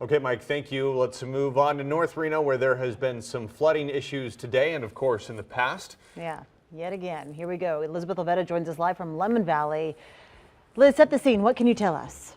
Okay, Mike, thank you. Let's move on to North Reno, where there has been some flooding issues today and, of course, in the past. Yeah, yet again. Here we go. Elizabeth Ovetta joins us live from Lemmon Valley. Liz, set the scene. What can you tell us?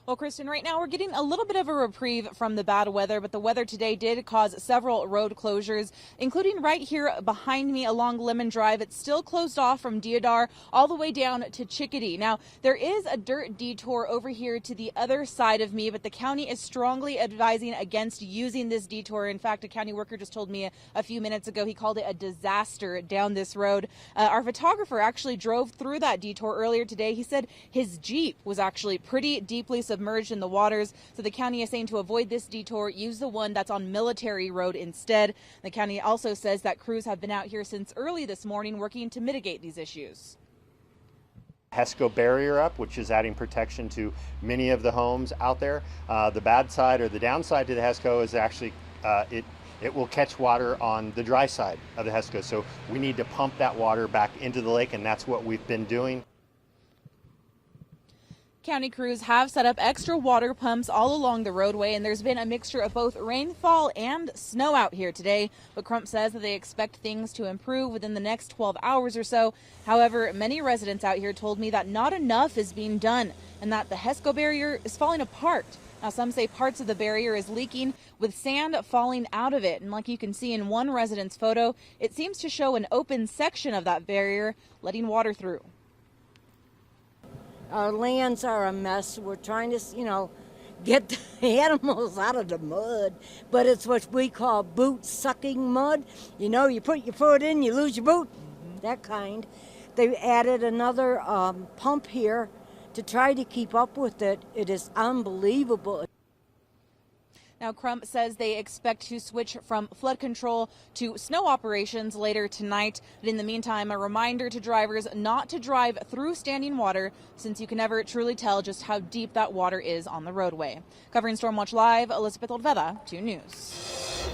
Well, Kristen, right now we're getting a little bit of a reprieve from the bad weather, but the weather today did cause several road closures, including right here behind me along Lemmon Drive. It's still closed off from Deodar all the way down to Chickadee. Now, there is a dirt detour over here to the other side of me, but the county is strongly advising against using this detour. In fact, a county worker just told me a few minutes ago he called it a disaster down this road. Our photographer actually drove through that detour earlier today. He said his Jeep was actually pretty deeply submerged in the waters. So the county is saying to avoid this detour, use the one that's on Military Road instead. The county also says that crews have been out here since early this morning working to mitigate these issues. HESCO barrier up, which is adding protection to many of the homes out there. The bad side or the downside to the HESCO is actually it will catch water on the dry side of the HESCO. So we need to pump that water back into the lake, and that's what we've been doing. County crews have set up extra water pumps all along the roadway, and there's been a mixture of both rainfall and snow out here today. But Crump says that they expect things to improve within the next 12 hours or so. However, many residents out here told me that not enough is being done and that the HESCO barrier is falling apart. Now, some say parts of the barrier is leaking with sand falling out of it. And like you can see in one resident's photo, it seems to show an open section of that barrier letting water through. Our lands are a mess. We're trying to, get the animals out of the mud, but it's what we call boot-sucking mud. You put your foot in, you lose your boot, that kind. They added another pump here to try to keep up with it. It is unbelievable. Now, Crump says they expect to switch from flood control to snow operations later tonight. But in the meantime, a reminder to drivers not to drive through standing water, since you can never truly tell just how deep that water is on the roadway. Covering Stormwatch Live, Elizabeth Ovetta, 2 News.